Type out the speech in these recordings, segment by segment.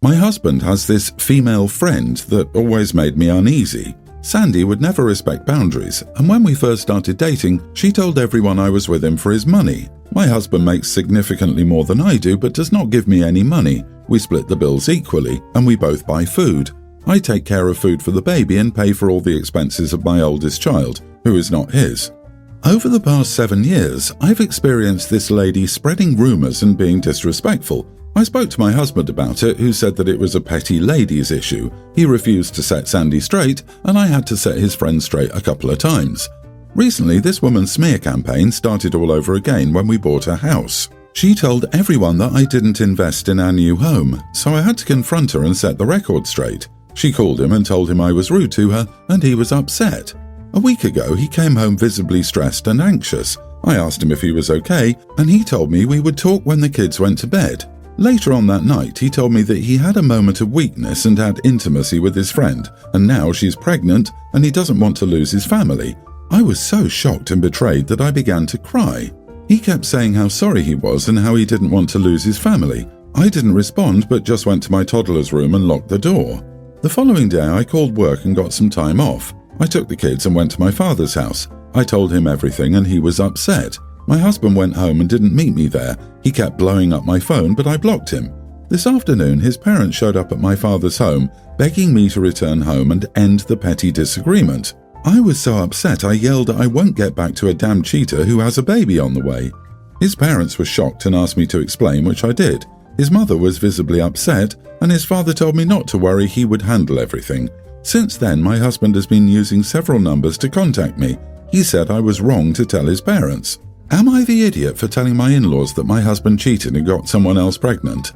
My husband has this female friend that always made me uneasy. Sandy would never respect boundaries, and when we first started dating, she told everyone I was with him for his money. My husband makes significantly more than I do, but does not give me any money. We split the bills equally, and we both buy food. I take care of food for the baby and pay for all the expenses of my oldest child, who is not his. Over the past 7 years, I've experienced this lady spreading rumors and being disrespectful. I spoke to my husband about it, who said that it was a petty ladies issue. He refused to set Sandy straight, and I had to set his friend straight a couple of times. Recently, this woman's smear campaign started all over again when we bought a house. She told everyone that I didn't invest in our new home, so I had to confront her and set the record straight. She called him and told him I was rude to her, and he was upset. A week ago, he came home visibly stressed and anxious. I asked him if he was okay, and he told me we would talk when the kids went to bed. Later on that night, he told me that he had a moment of weakness and had intimacy with his friend, and now she's pregnant and he doesn't want to lose his family. I was so shocked and betrayed that I began to cry. He kept saying how sorry he was and how he didn't want to lose his family. I didn't respond, but just went to my toddler's room and locked the door. The following day, I called work and got some time off. I took the kids and went to my father's house. I told him everything and he was upset. My husband went home and didn't meet me there. He kept blowing up my phone, but I blocked him. This afternoon, his parents showed up at my father's home, begging me to return home and end the petty disagreement. I was so upset I yelled I won't get back to a damn cheater who has a baby on the way. His parents were shocked and asked me to explain, which I did. His mother was visibly upset, and his father told me not to worry, he would handle everything. Since then, my husband has been using several numbers to contact me. He said I was wrong to tell his parents. Am I the idiot for telling my in-laws that my husband cheated and got someone else pregnant?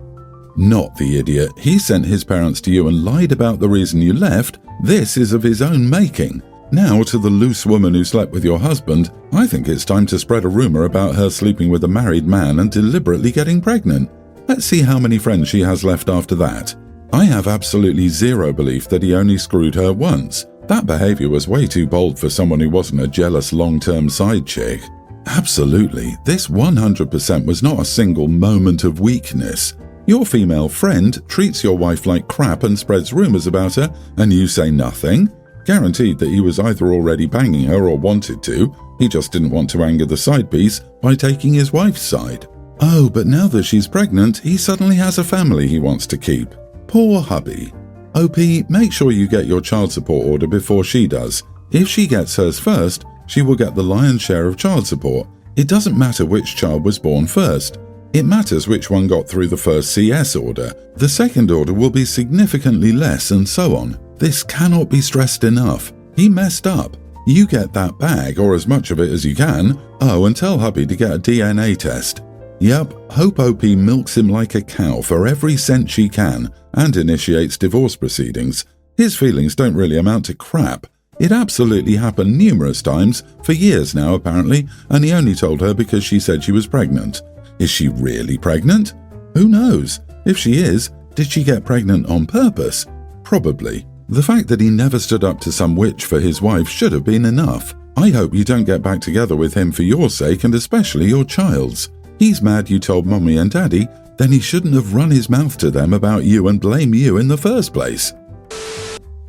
Not the idiot. He sent his parents to you and lied about the reason you left. This is of his own making. Now, to the loose woman who slept with your husband, I think it's time to spread a rumor about her sleeping with a married man and deliberately getting pregnant. Let's see how many friends she has left after that. I have absolutely zero belief that he only screwed her once. That behavior was way too bold for someone who wasn't a jealous long-term side chick. Absolutely, this 100% was not a single moment of weakness. Your female friend treats your wife like crap and spreads rumors about her, and you say nothing? Guaranteed that he was either already banging her or wanted to. He just didn't want to anger the side piece by taking his wife's side. Oh, but now that she's pregnant, he suddenly has a family he wants to keep. Poor hubby. OP, make sure you get your child support order before she does. If she gets hers first, she will get the lion's share of child support. It doesn't matter which child was born first. It matters which one got through the first CS order. The second order will be significantly less, and so on. This cannot be stressed enough. He messed up. You get that bag, or as much of it as you can. Oh, and tell hubby to get a DNA test. Yep, Hope OP milks him like a cow for every cent she can and initiates divorce proceedings. His feelings don't really amount to crap. It absolutely happened numerous times, for years now apparently, and he only told her because she said she was pregnant. Is she really pregnant? Who knows? If she is, did she get pregnant on purpose? Probably. The fact that he never stood up to some witch for his wife should have been enough. I hope you don't get back together with him for your sake and especially your child's. He's mad you told Mommy and Daddy, then he shouldn't have run his mouth to them about you and blame you in the first place.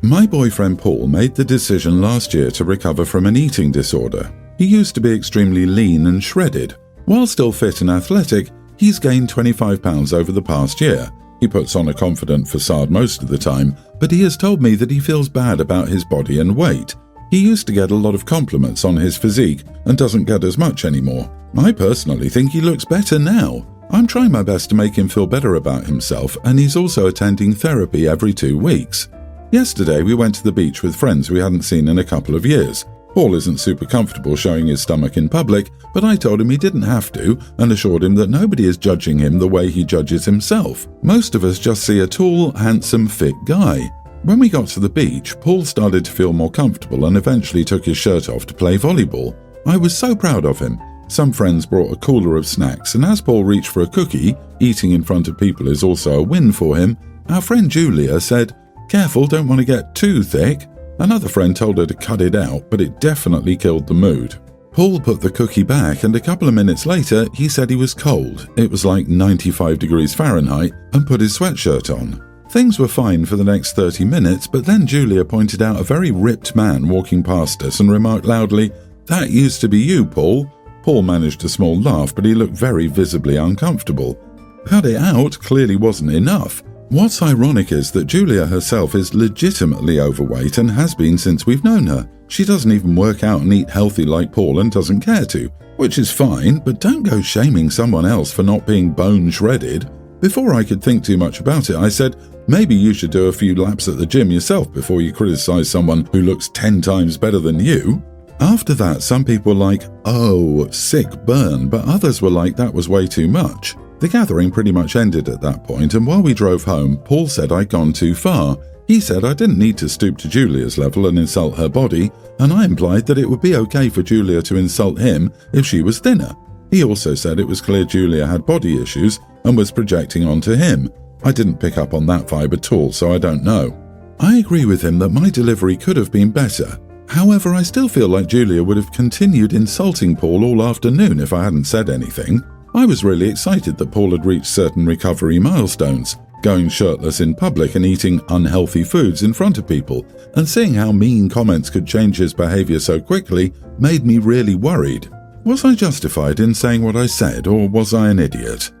My boyfriend Paul made the decision last year to recover from an eating disorder. He used to be extremely lean and shredded. While still fit and athletic, he's gained 25 pounds over the past year. He puts on a confident facade most of the time, but he has told me that he feels bad about his body and weight. He used to get a lot of compliments on his physique and doesn't get as much anymore. I personally think he looks better now. I'm trying my best to make him feel better about himself, and he's also attending therapy every 2 weeks. Yesterday we went to the beach with friends we hadn't seen in a couple of years. Paul isn't super comfortable showing his stomach in public, but I told him he didn't have to and assured him that nobody is judging him the way he judges himself. Most of us just see a tall, handsome, fit guy. When we got to the beach, Paul started to feel more comfortable and eventually took his shirt off to play volleyball. I was so proud of him. Some friends brought a cooler of snacks, and as Paul reached for a cookie, eating in front of people is also a win for him, our friend Julia said, "Careful, don't want to get too thick." Another friend told her to cut it out, but it definitely killed the mood. Paul put the cookie back, and a couple of minutes later, he said he was cold. It was like 95 degrees Fahrenheit, and put his sweatshirt on. Things were fine for the next 30 minutes, but then Julia pointed out a very ripped man walking past us and remarked loudly, "That used to be you, Paul." Paul managed a small laugh, but he looked very visibly uncomfortable. Cut it out clearly wasn't enough. What's ironic is that Julia herself is legitimately overweight and has been since we've known her. She doesn't even work out and eat healthy like Paul and doesn't care to, which is fine, but don't go shaming someone else for not being bone shredded. Before I could think too much about it, I said, maybe you should do a few laps at the gym yourself before you criticize someone who looks 10 times better than you. After that, some people were like, "Oh, sick burn," but others were like, that was way too much. The gathering pretty much ended at that point, and while we drove home, Paul said I'd gone too far. He said I didn't need to stoop to Julia's level and insult her body, and I implied that it would be okay for Julia to insult him if she was thinner. He also said it was clear Julia had body issues and was projecting onto him. I didn't pick up on that vibe at all, so I don't know. I agree with him that my delivery could have been better. However, I still feel like Julia would have continued insulting Paul all afternoon if I hadn't said anything. I was really excited that Paul had reached certain recovery milestones, going shirtless in public and eating unhealthy foods in front of people, and seeing how mean comments could change his behavior so quickly made me really worried. Was I justified in saying what I said, or was I an idiot?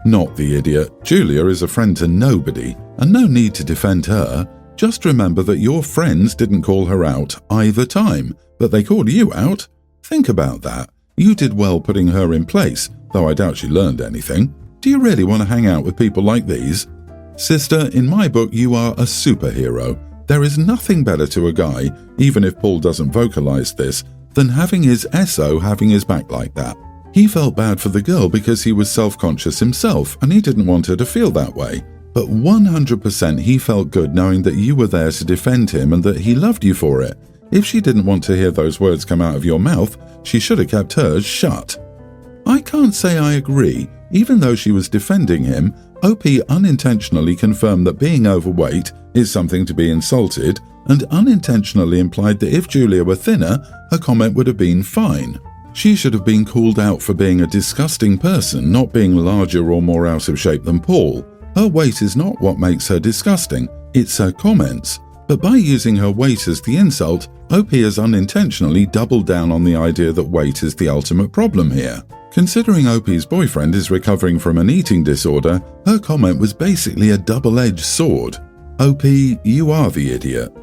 Not the idiot. Julia is a friend to nobody, and no need to defend her. Just remember that your friends didn't call her out either time, but they called you out. Think about that. You did well putting her in place, though I doubt she learned anything. Do you really want to hang out with people like these? Sister, in my book, you are a superhero. There is nothing better to a guy, even if Paul doesn't vocalize this, than having his SO having his back like that. He felt bad for the girl because he was self-conscious himself, and he didn't want her to feel that way. But 100% he felt good knowing that you were there to defend him and that he loved you for it. If she didn't want to hear those words come out of your mouth, she should have kept hers shut. I can't say I agree. Even though she was defending him, OP unintentionally confirmed that being overweight is something to be insulted, and unintentionally implied that if Julia were thinner, her comment would have been fine. She should have been called out for being a disgusting person, not being larger or more out of shape than Paul. Her weight is not what makes her disgusting, it's her comments. But by using her weight as the insult, OP has unintentionally doubled down on the idea that weight is the ultimate problem here. Considering OP's boyfriend is recovering from an eating disorder, her comment was basically a double-edged sword. OP, you are the idiot.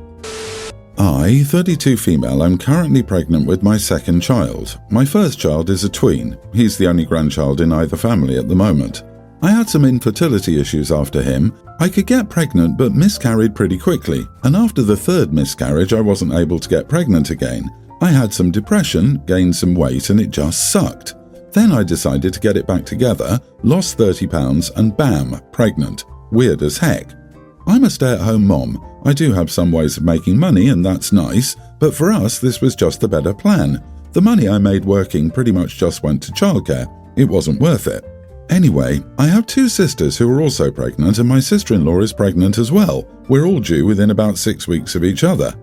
I, 32 female, am currently pregnant with my second child. My first child is a tween. He's the only grandchild in either family at the moment. I had some infertility issues after him. I could get pregnant but miscarried pretty quickly, and after the third miscarriage I wasn't able to get pregnant again. I had some depression, gained some weight, and it just sucked. Then I decided to get it back together, lost 30 pounds, and bam, pregnant. Weird as heck. I'm a stay-at-home mom. I do have some ways of making money, and that's nice, but for us this was just the better plan. The money I made working pretty much just went to childcare. It wasn't worth it. Anyway, I have two sisters who are also pregnant, and my sister-in-law is pregnant as well. We're all due within about 6 weeks of each other.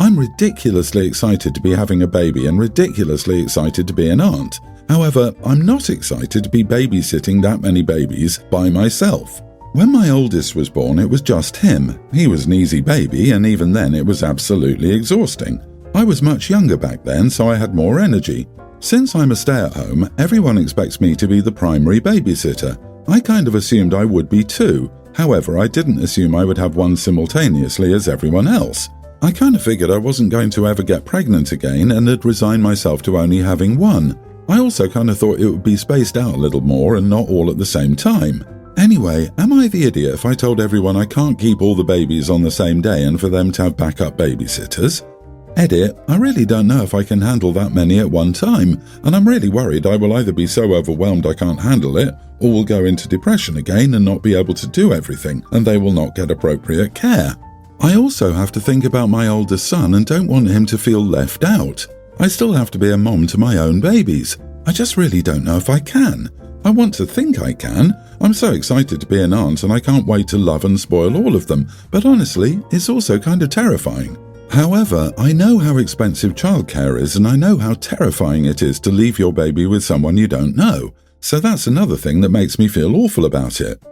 I'm ridiculously excited to be having a baby and ridiculously excited to be an aunt. However, I'm not excited to be babysitting that many babies by myself. When my oldest was born, it was just him. He was an easy baby, and even then it was absolutely exhausting. I was much younger back then, so I had more energy. Since I'm a stay-at-home, everyone expects me to be the primary babysitter. I kind of assumed I would be too. However, I didn't assume I would have one simultaneously as everyone else. I kind of figured I wasn't going to ever get pregnant again and had resigned myself to only having one. I also kind of thought it would be spaced out a little more and not all at the same time. Anyway, am I the idiot if I told everyone I can't keep all the babies on the same day and for them to have backup babysitters? Edit, I really don't know if I can handle that many at one time, and I'm really worried I will either be so overwhelmed I can't handle it, or will go into depression again and not be able to do everything, and they will not get appropriate care. I also have to think about my oldest son and don't want him to feel left out. I still have to be a mom to my own babies. I just really don't know if I can. I want to think I can. I'm so excited to be an aunt and I can't wait to love and spoil all of them, but honestly, it's also kind of terrifying. However, I know how expensive childcare is and I know how terrifying it is to leave your baby with someone you don't know, so that's another thing that makes me feel awful about it.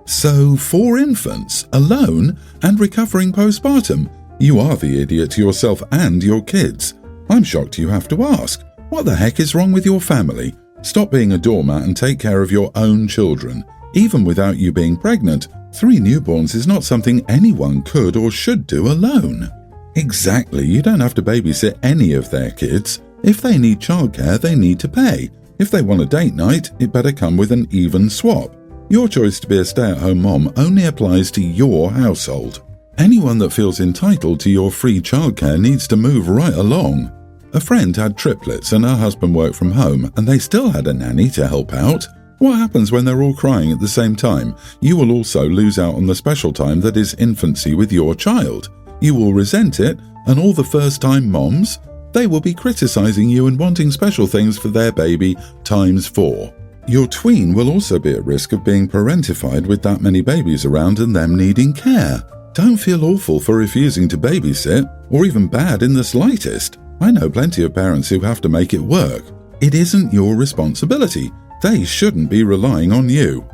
So 4 infants, alone, and recovering postpartum. You are the idiot to yourself and your kids. I'm shocked you have to ask. What the heck is wrong with your family? Stop being a doormat and take care of your own children. Even without you being pregnant, 3 newborns is not something anyone could or should do alone. Exactly, you don't have to babysit any of their kids. If they need childcare, they need to pay. If they want a date night, it better come with an even swap. Your choice to be a stay-at-home mom only applies to your household. Anyone that feels entitled to your free childcare needs to move right along. A friend had triplets and her husband worked from home and they still had a nanny to help out. What happens when they're all crying at the same time? You will also lose out on the special time that is infancy with your child. You will resent it, and all the first-time moms, they will be criticizing you and wanting special things for their baby ×4. Your tween will also be at risk of being parentified with that many babies around and them needing care. Don't feel awful for refusing to babysit, or even bad in the slightest. I know plenty of parents who have to make it work. It isn't your responsibility. They shouldn't be relying on you.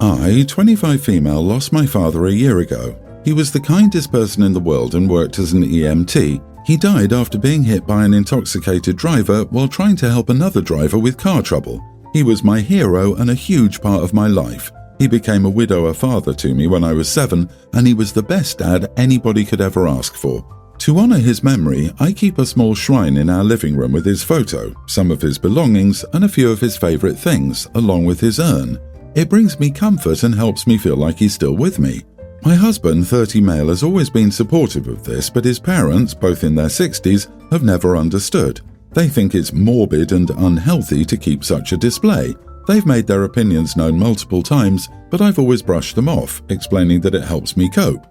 I, 25 female, lost my father a year ago. He was the kindest person in the world and worked as an EMT. He died after being hit by an intoxicated driver while trying to help another driver with car trouble. He was my hero and a huge part of my life. He became a widower father to me when I was 7, and he was the best dad anybody could ever ask for. To honour his memory, I keep a small shrine in our living room with his photo, some of his belongings, and a few of his favourite things, along with his urn. It brings me comfort and helps me feel like he's still with me. My husband, 30 male, has always been supportive of this, but his parents, both in their 60s, have never understood. They think it's morbid and unhealthy to keep such a display. They've made their opinions known multiple times, but I've always brushed them off, explaining that it helps me cope.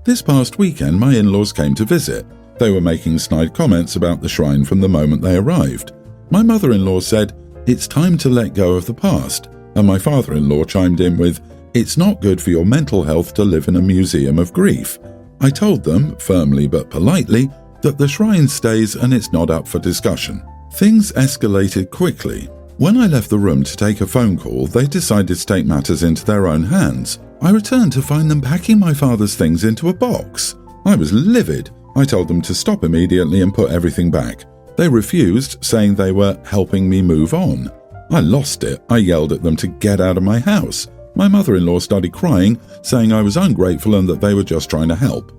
This past weekend, my in-laws came to visit. They were making snide comments about the shrine from the moment they arrived. My mother-in-law said, "It's time to let go of the past," and my father-in-law chimed in with, "It's not good for your mental health to live in a museum of grief." I told them, firmly but politely, that the shrine stays and it's not up for discussion. Things escalated quickly. When I left the room to take a phone call, they decided to take matters into their own hands. I returned to find them packing my father's things into a box. I was livid. I told them to stop immediately and put everything back. They refused, saying they were helping me move on. I lost it. I yelled at them to get out of my house. My mother-in-law started crying, saying I was ungrateful and that they were just trying to help.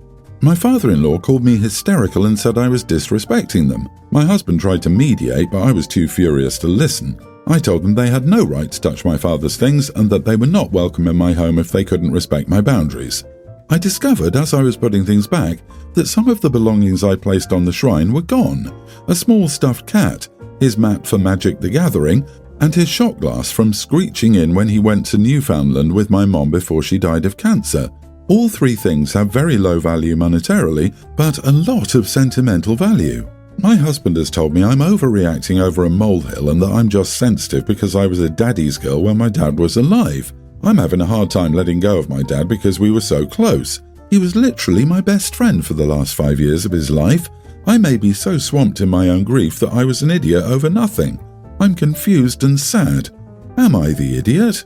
My father-in-law called me hysterical and said I was disrespecting them. My husband tried to mediate, but I was too furious to listen. I told them they had no right to touch my father's things and that they were not welcome in my home if they couldn't respect my boundaries. I discovered, as I was putting things back, that some of the belongings I placed on the shrine were gone. A small stuffed cat, his mat for Magic the Gathering, and his shot glass from screeching in when he went to Newfoundland with my mom before she died of cancer. All 3 things have very low value monetarily, but a lot of sentimental value. My husband has told me I'm overreacting over a molehill and that I'm just sensitive because I was a daddy's girl when my dad was alive. I'm having a hard time letting go of my dad because we were so close. He was literally my best friend for the last 5 years of his life. I may be so swamped in my own grief that I was an idiot over nothing. I'm confused and sad. Am I the idiot?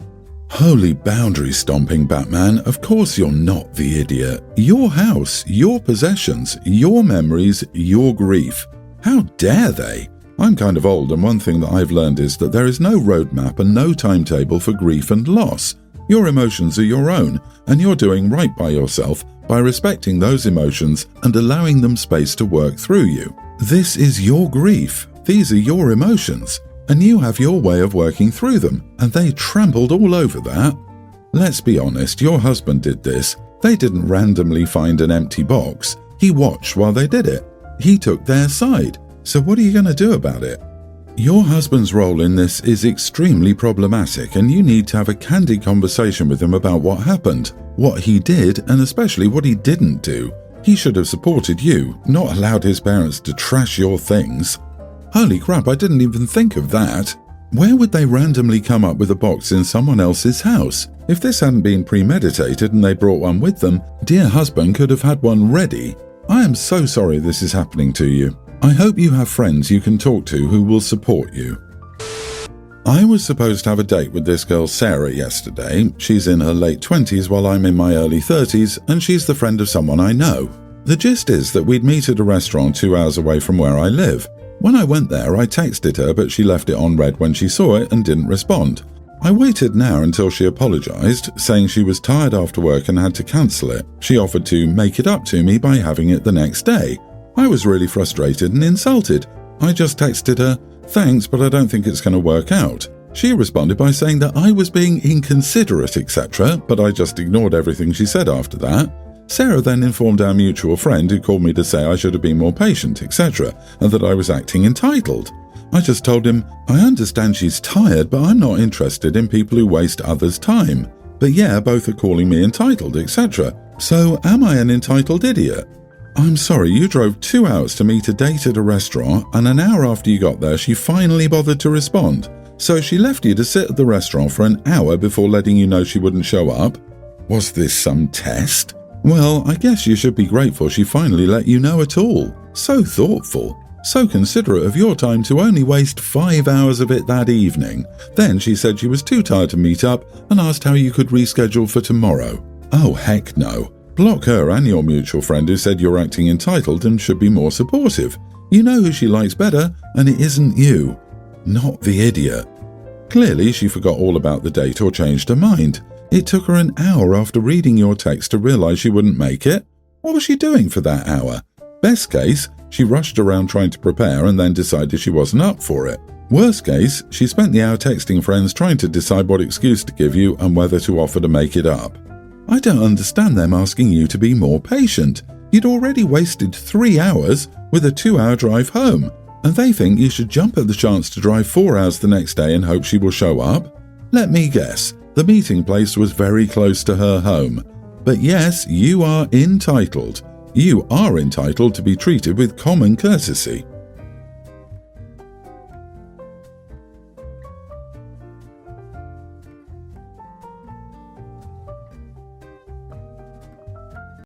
Holy boundary stomping, Batman, of course you're not the idiot. Your house, your possessions, your memories, your grief. How dare they? I'm kind of old, and one thing that I've learned is that there is no roadmap and no timetable for grief and loss. Your emotions are your own, and you're doing right by yourself by respecting those emotions and allowing them space to work through you. This is your grief. These are your emotions. And you have your way of working through them, and they trampled all over that. Let's be honest, your husband did this. They didn't randomly find an empty box. He watched while they did it. He took their side. So what are you going to do about it? Your husband's role in this is extremely problematic, and you need to have a candid conversation with him about what happened, what he did, and especially what he didn't do. He should have supported you, not allowed his parents to trash your things. Holy crap, I didn't even think of that. Where would they randomly come up with a box in someone else's house? If this hadn't been premeditated and they brought one with them, dear husband could have had one ready. I am so sorry this is happening to you. I hope you have friends you can talk to who will support you. I was supposed to have a date with this girl Sarah yesterday. She's in her late 20s while I'm in my early 30s, and she's the friend of someone I know. The gist is that we'd meet at a restaurant 2 hours away from where I live. When I went there, I texted her, but she left it on read when she saw it and didn't respond. I waited an hour until she apologised, saying she was tired after work and had to cancel it. She offered to make it up to me by having it the next day. I was really frustrated and insulted. I just texted her, "Thanks, but I don't think it's going to work out." She responded by saying that I was being inconsiderate, etc., but I just ignored everything she said after that. Sarah then informed our mutual friend, who called me to say I should have been more patient, etc., and that I was acting entitled. I just told him, I understand she's tired, but I'm not interested in people who waste others' time. But yeah, both are calling me entitled, etc. So am I an entitled idiot? I'm sorry, you drove 2 hours to meet a date at a restaurant, and an hour after you got there, she finally bothered to respond. So she left you to sit at the restaurant for an hour before letting you know she wouldn't show up? Was this some test? Well, I guess you should be grateful she finally let you know at all. So thoughtful. So considerate of your time to only waste 5 hours of it that evening. Then she said she was too tired to meet up and asked how you could reschedule for tomorrow. Oh, heck no. Block her and your mutual friend who said you're acting entitled and should be more supportive. You know who she likes better, and it isn't you. Not the idiot. Clearly, she forgot all about the date or changed her mind. It took her an hour after reading your text to realise she wouldn't make it. What was she doing for that hour? Best case, she rushed around trying to prepare and then decided she wasn't up for it. Worst case, she spent the hour texting friends trying to decide what excuse to give you and whether to offer to make it up. I don't understand them asking you to be more patient. You'd already wasted 3 hours with a 2-hour drive home, and they think you should jump at the chance to drive 4 hours the next day and hope she will show up? Let me guess. The meeting place was very close to her home. But yes, you are entitled. You are entitled to be treated with common courtesy.